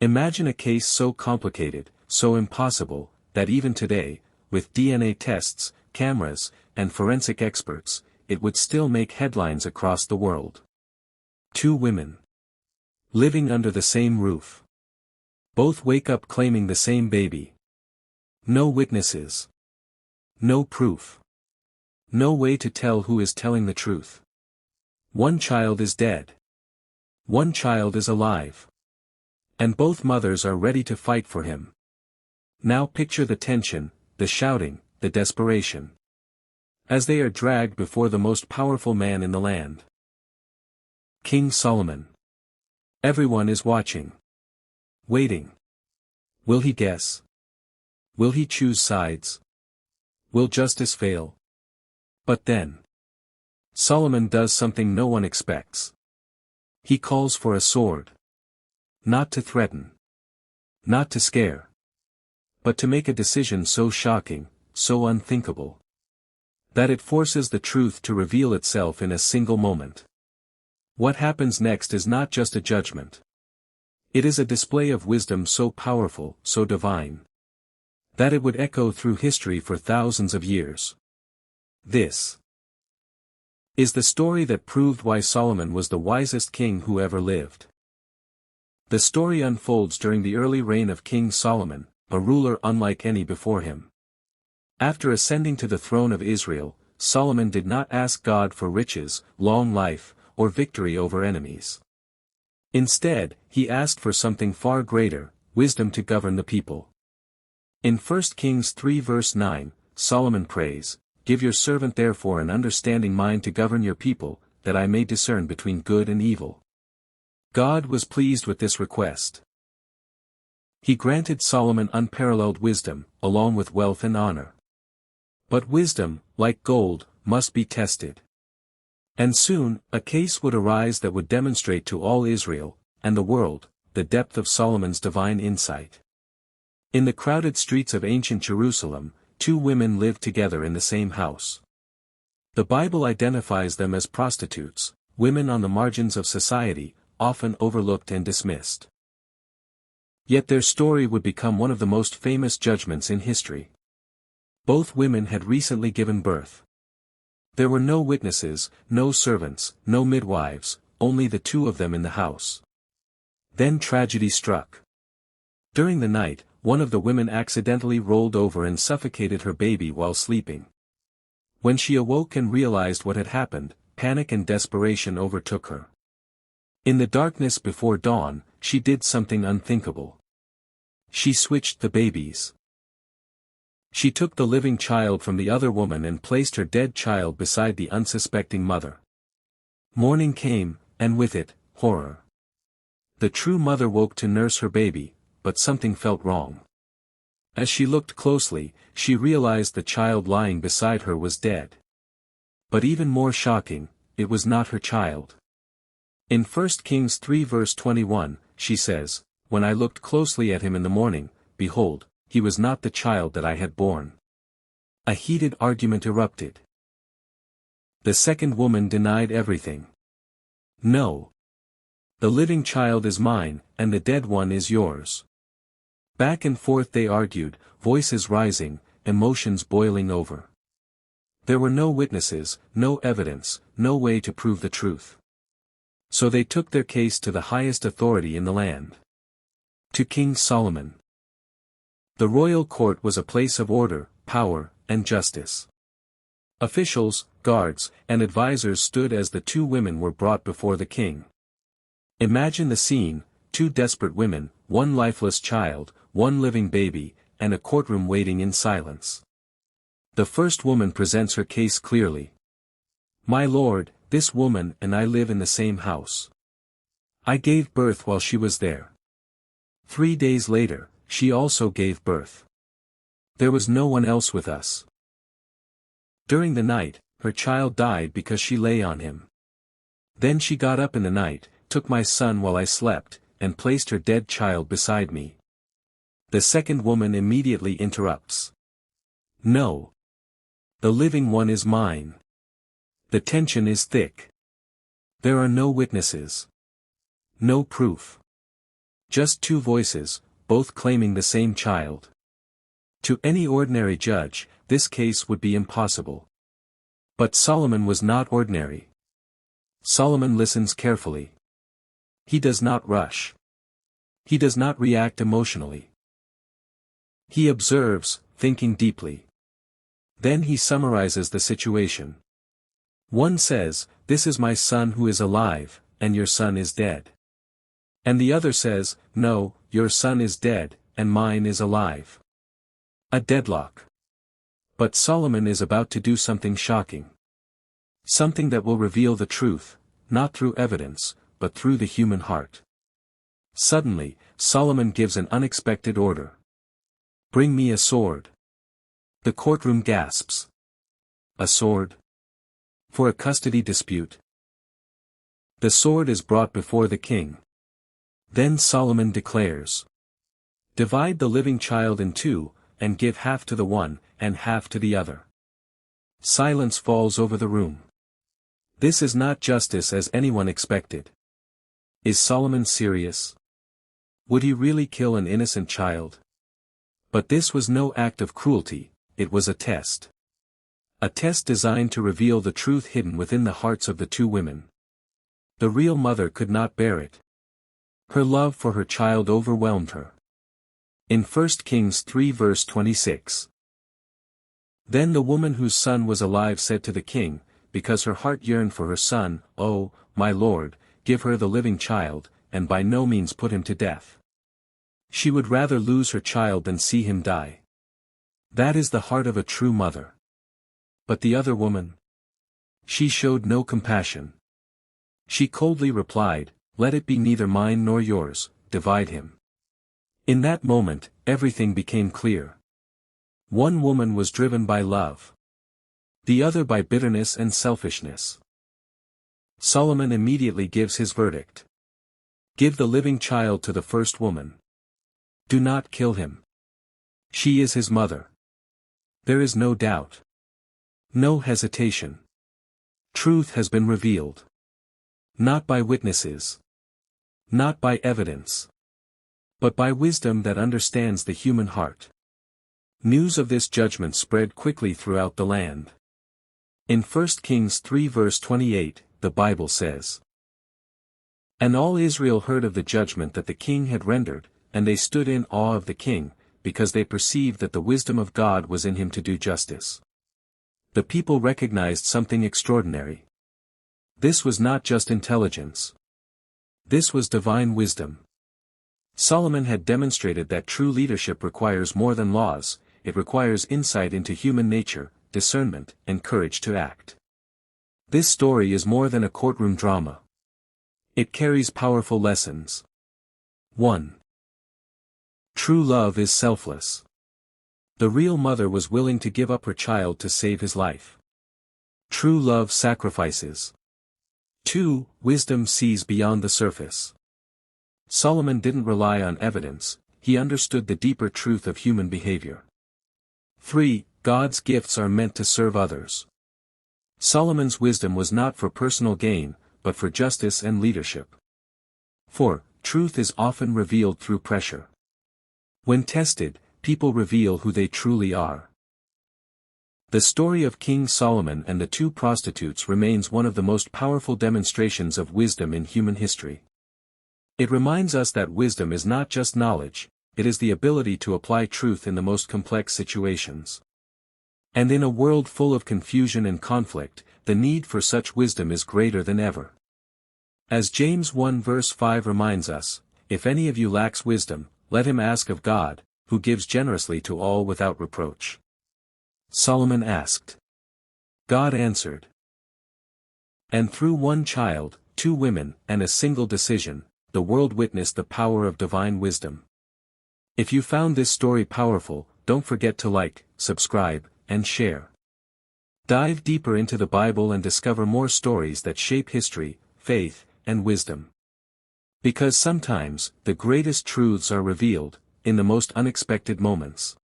Imagine a case so complicated, so impossible, that even today, with DNA tests, cameras, and forensic experts, it would still make headlines across the world. Two women. Living under the same roof. Both wake up claiming the same baby. No witnesses. No proof. No way to tell who is telling the truth. One child is dead. One child is alive. And both mothers are ready to fight for him. Now picture the tension, the shouting, the desperation. As they are dragged before the most powerful man in the land. King Solomon. Everyone is watching. Waiting. Will he guess? Will he choose sides? Will justice fail? But then. Solomon does something no one expects. He calls for a sword. Not to threaten. Not to scare. But to make a decision so shocking, so unthinkable, that it forces the truth to reveal itself in a single moment. What happens next is not just a judgment. It is a display of wisdom so powerful, so divine, that it would echo through history for thousands of years. This is the story that proved why Solomon was the wisest king who ever lived. The story unfolds during the early reign of King Solomon, a ruler unlike any before him. After ascending to the throne of Israel, Solomon did not ask God for riches, long life, or victory over enemies. Instead, he asked for something far greater, wisdom to govern the people. In 1 Kings 3 verse 9, Solomon prays, "Give your servant therefore an understanding mind to govern your people, that I may discern between good and evil." God was pleased with this request. He granted Solomon unparalleled wisdom, along with wealth and honor. But wisdom, like gold, must be tested. And soon, a case would arise that would demonstrate to all Israel, and the world, the depth of Solomon's divine insight. In the crowded streets of ancient Jerusalem, two women lived together in the same house. The Bible identifies them as prostitutes, women on the margins of society, often overlooked and dismissed. Yet their story would become one of the most famous judgments in history. Both women had recently given birth. There were no witnesses, no servants, no midwives, only the two of them in the house. Then tragedy struck. During the night, one of the women accidentally rolled over and suffocated her baby while sleeping. When she awoke and realized what had happened, panic and desperation overtook her. In the darkness before dawn, she did something unthinkable. She switched the babies. She took the living child from the other woman and placed her dead child beside the unsuspecting mother. Morning came, and with it, horror. The true mother woke to nurse her baby, but something felt wrong. As she looked closely, she realized the child lying beside her was dead. But even more shocking, it was not her child. In 1 Kings 3 verse 21, she says, "When I looked closely at him in the morning, behold, he was not the child that I had borne." A heated argument erupted. The second woman denied everything. "No. The living child is mine, and the dead one is yours." Back and forth they argued, voices rising, emotions boiling over. There were no witnesses, no evidence, no way to prove the truth. So they took their case to the highest authority in the land. To King Solomon. The royal court was a place of order, power, and justice. Officials, guards, and advisors stood as the two women were brought before the king. Imagine the scene: two desperate women, one lifeless child, one living baby, and a courtroom waiting in silence. The first woman presents her case clearly. "My lord, this woman and I live in the same house. I gave birth while she was there. 3 days later, she also gave birth. There was no one else with us. During the night, her child died because she lay on him. Then she got up in the night, took my son while I slept, and placed her dead child beside me." The second woman immediately interrupts. "No. The living one is mine." The tension is thick. There are no witnesses. No proof. Just two voices, both claiming the same child. To any ordinary judge, this case would be impossible. But Solomon was not ordinary. Solomon listens carefully. He does not rush. He does not react emotionally. He observes, thinking deeply. Then he summarizes the situation. One says, "This is my son who is alive, and your son is dead." And the other says, "No, your son is dead, and mine is alive." A deadlock. But Solomon is about to do something shocking. Something that will reveal the truth, not through evidence, but through the human heart. Suddenly, Solomon gives an unexpected order. "Bring me a sword." The courtroom gasps. A sword? For a custody dispute? The sword is brought before the king. Then Solomon declares, "Divide the living child in two, and give half to the one, and half to the other." Silence falls over the room. This is not justice as anyone expected. Is Solomon serious? Would he really kill an innocent child? But this was no act of cruelty, it was a test. A test designed to reveal the truth hidden within the hearts of the two women. The real mother could not bear it. Her love for her child overwhelmed her. In 1 Kings 3 verse 26. Then the woman whose son was alive said to the king, because her heart yearned for her son, "Oh, my lord, give her the living child, and by no means put him to death. She would rather lose her child than see him die." That is the heart of a true mother. But the other woman? She showed no compassion. She coldly replied, "Let it be neither mine nor yours, divide him." In that moment, everything became clear. One woman was driven by love. The other by bitterness and selfishness. Solomon immediately gives his verdict. Give the living child to the first woman. Do not kill him. She is his mother. There is no doubt. No hesitation. Truth has been revealed. Not by witnesses. Not by evidence. But by wisdom that understands the human heart. News of this judgment spread quickly throughout the land. In 1 Kings 3 verse 28, the Bible says, "And all Israel heard of the judgment that the king had rendered, and they stood in awe of the king, because they perceived that the wisdom of God was in him to do justice." The people recognized something extraordinary. This was not just intelligence. This was divine wisdom. Solomon had demonstrated that true leadership requires more than laws, it requires insight into human nature, discernment, and courage to act. This story is more than a courtroom drama. It carries powerful lessons. 1. True love is selfless. The real mother was willing to give up her child to save his life. True love sacrifices. 2. Wisdom sees beyond the surface. Solomon didn't rely on evidence, he understood the deeper truth of human behavior. 3. God's gifts are meant to serve others. Solomon's wisdom was not for personal gain, but for justice and leadership. 4. Truth is often revealed through pressure. When tested, people reveal who they truly are. The story of King Solomon and the two prostitutes remains one of the most powerful demonstrations of wisdom in human history. It reminds us that wisdom is not just knowledge, it is the ability to apply truth in the most complex situations. And in a world full of confusion and conflict, the need for such wisdom is greater than ever. As James 1 verse 5 reminds us, "If any of you lacks wisdom, let him ask of God, who gives generously to all without reproach." Solomon asked. God answered. And through one child, two women, and a single decision, the world witnessed the power of divine wisdom. If you found this story powerful, don't forget to like, subscribe, and share. Dive deeper into the Bible and discover more stories that shape history, faith, and wisdom. Because sometimes, the greatest truths are revealed, in the most unexpected moments.